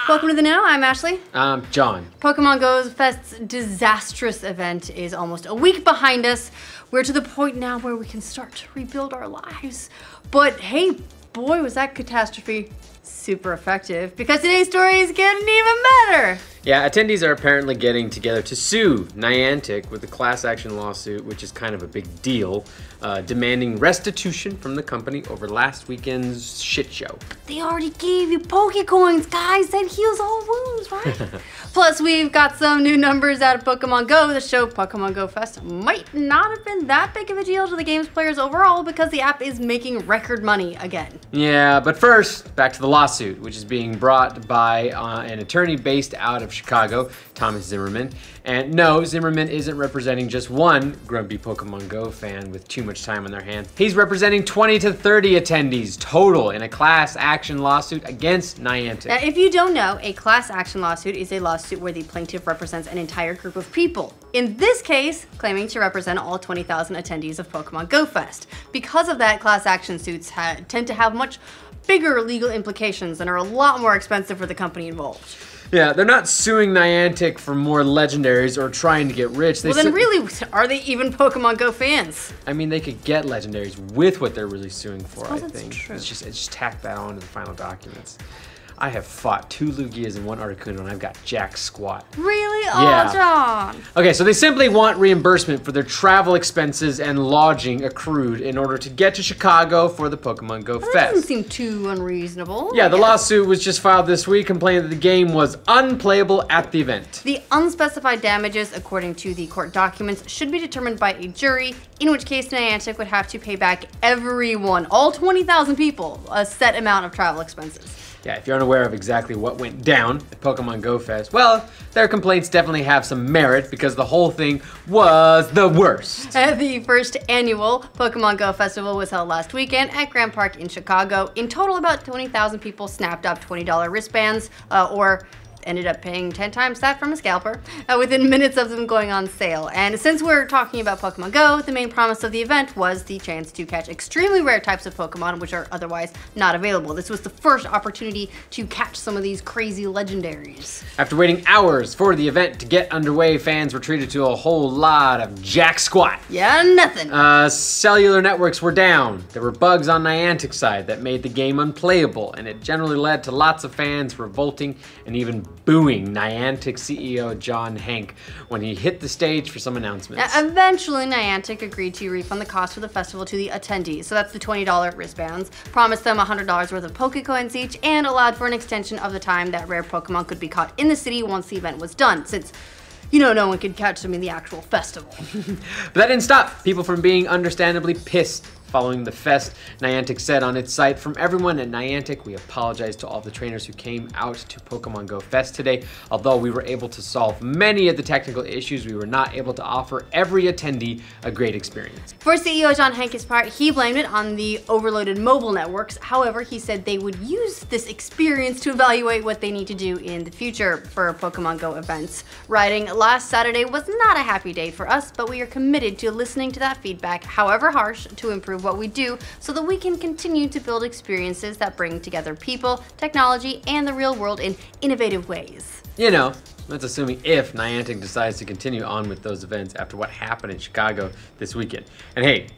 Welcome to the Know. I'm Ashley. I'm John. Pokemon Go Fest's disastrous event is almost a week behind us. We're to the point now where we can start to rebuild our lives. But hey, boy, was that catastrophe super effective, because today's story is getting even better. Yeah, attendees are apparently getting together to sue Niantic with a class action lawsuit, which is kind of a big deal, demanding restitution from the company over last weekend's shit show. They already gave you Pokecoins, guys. That heals all wounds, right? Plus, we've got some new numbers out of Pokemon Go that show Pokemon Go Fest might not have been that big of a deal to the game's players overall, because the app is making record money again. Yeah, but first, back to the lawsuit, which is being brought by an attorney based out of Chicago, Thomas Zimmerman. And no, Zimmerman isn't representing just one grumpy Pokemon Go fan with too much time on their hands. He's representing 20 to 30 attendees total in a class action lawsuit against Niantic. Now, if you don't know, a class action lawsuit is a lawsuit where the plaintiff represents an entire group of people. In this case, claiming to represent all 20,000 attendees of Pokemon Go Fest. Because of that, class action suits tend to have much bigger legal implications and are a lot more expensive for the company involved. Yeah, they're not suing Niantic for more legendaries or trying to get rich. Well, then really, are they even Pokemon Go fans? I mean, they could get legendaries with what they're really suing for, I think. True. It's just tack that on to the final documents. I have fought 2 Lugias and 1 Articuno, and I've got jack squat. Really? Yeah. Oh, John. Okay, so they simply want reimbursement for their travel expenses and lodging accrued in order to get to Chicago for the Pokemon Go Fest. That doesn't seem too unreasonable. Yeah, the lawsuit was just filed this week, complaining that the game was unplayable at the event. The unspecified damages, according to the court documents, should be determined by a jury, in which case Niantic would have to pay back everyone, all 20,000 people, a set amount of travel expenses. Yeah, if you're unaware of exactly what went down at Pokemon Go Fest, well, their complaints definitely have some merit because the whole thing was the worst. The first annual Pokemon Go Festival was held last weekend at Grand Park in Chicago. In total, about 20,000 people snapped up $20 wristbands, or ended up paying 10 times that from a scalper, within minutes of them going on sale. And since we're talking about Pokemon Go, the main promise of the event was the chance to catch extremely rare types of Pokemon which are otherwise not available. This was the first opportunity to catch some of these crazy legendaries. After waiting hours for the event to get underway, fans were treated to a whole lot of jack squat. Yeah, nothing. Cellular networks were down. There were bugs on Niantic's side that made the game unplayable, and it generally led to lots of fans revolting and even booing Niantic CEO John Hank when he hit the stage for some announcements. Eventually, Niantic agreed to refund the cost of the festival to the attendees, so that's the $20 wristbands, promised them $100 worth of Pokecoins each, and allowed for an extension of the time that rare Pokemon could be caught in the city once the event was done, since, you know, no one could catch them in the actual festival. But that didn't stop people from being understandably pissed. Following the fest, Niantic said on its site, "From everyone at Niantic, we apologize to all the trainers who came out to Pokemon Go Fest today. Although we were able to solve many of the technical issues, we were not able to offer every attendee a great experience." For CEO John Hank's part, he blamed it on the overloaded mobile networks. However, he said they would use this experience to evaluate what they need to do in the future for Pokemon Go events. Writing, "Last Saturday was not a happy day for us, but we are committed to listening to that feedback, however harsh, to improve what we do so that we can continue to build experiences that bring together people, technology, and the real world in innovative ways." You know, that's assuming if Niantic decides to continue on with those events after what happened in Chicago this weekend. And hey,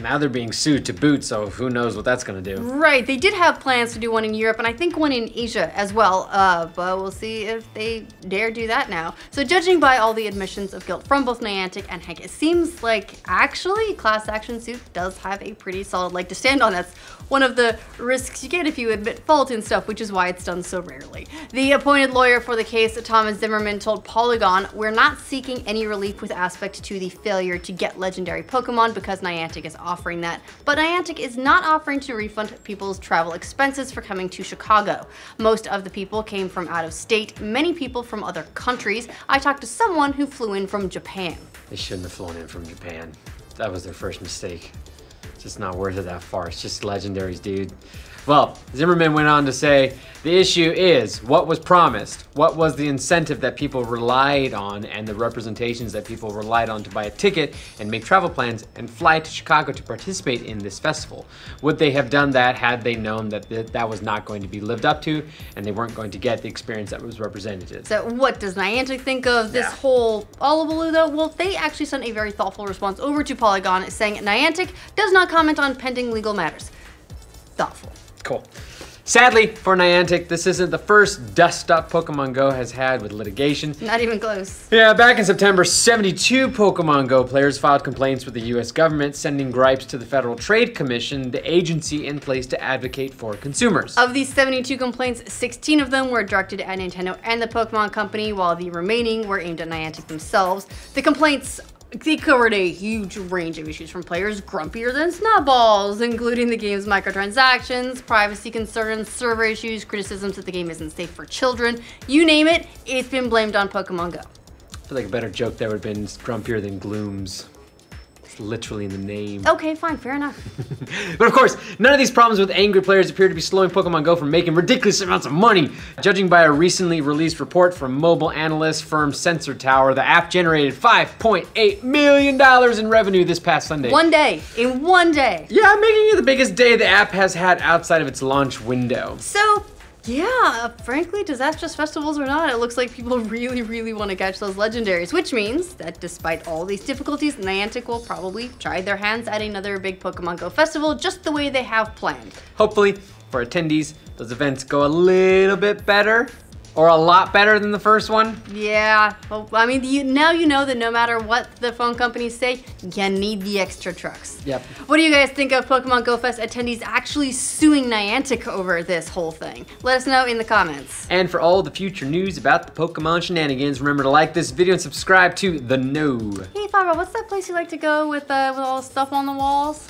now they're being sued to boot, so who knows what that's gonna do. Right, they did have plans to do one in Europe, and I think one in Asia as well, but we'll see if they dare do that now. So judging by all the admissions of guilt from both Niantic and Hank, it seems like actually class action suit does have a pretty solid leg to stand on. That's one of the risks you get if you admit fault in stuff, which is why it's done so rarely. The appointed lawyer for the case, Thomas Zimmerman, told Polygon, "We're not seeking any relief with aspect to the failure to get legendary Pokemon because Niantic is offering that, but Niantic is not offering to refund people's travel expenses for coming to Chicago. Most of the people came from out of state, many people from other countries. I talked to someone who flew in from Japan." They shouldn't have flown in from Japan. That was their first mistake. It's just not worth it that far. It's just legendaries, dude. Well, Zimmerman went on to say, the issue is what was promised, what was the incentive that people relied on, and the representations that people relied on to buy a ticket and make travel plans and fly to Chicago to participate in this festival. Would they have done that had they known that that was not going to be lived up to and they weren't going to get the experience that was represented? So what does Niantic think of this whole hullabaloo though? Well, they actually sent a very thoughtful response over to Polygon saying Niantic does not comment on pending legal matters. Thoughtful. Cool. Sadly for Niantic, this isn't the first dust-up Pokemon Go has had with litigation. Not even close. Yeah, back in September, 72 Pokemon Go players filed complaints with the US government, sending gripes to the Federal Trade Commission, the agency in place to advocate for consumers. Of these 72 complaints, 16 of them were directed at Nintendo and the Pokemon Company, while the remaining were aimed at Niantic themselves. The complaints, they covered a huge range of issues from players grumpier than snowballs, including the game's microtransactions, privacy concerns, server issues, criticisms that the game isn't safe for children. You name it, it's been blamed on Pokemon Go. I feel like a better joke there would have been grumpier than glooms. It's literally in the name. Okay, fine, fair enough. But of course, none of these problems with angry players appear to be slowing Pokemon Go from making ridiculous amounts of money. Judging by a recently released report from mobile analyst firm Sensor Tower, the app generated $5.8 million in revenue this past Sunday. One day, in one day. Yeah, making it the biggest day the app has had outside of its launch window. So, yeah, frankly, disastrous festivals or not, it looks like people really want to catch those legendaries, which means that despite all these difficulties, Niantic will probably try their hands at another big Pokemon Go festival just the way they have planned. Hopefully, for attendees, those events go a little bit better. Or a lot better than the first one? Yeah, well, I mean, now you know that no matter what the phone companies say, you need the extra trucks. Yep. What do you guys think of Pokemon Go Fest attendees actually suing Niantic over this whole thing? Let us know in the comments. And for all the future news about the Pokemon shenanigans, remember to like this video and subscribe to The Know. Hey, Fabro, what's that place you like to go with all the stuff on the walls?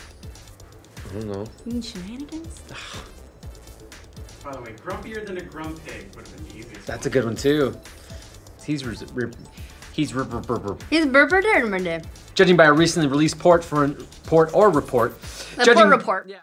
I don't know. You mean shenanigans? By the way, grumpier than a grump pig would have been the easiest. That's a good one too. He's Burper. Judging by a recently released report. Report. Yeah.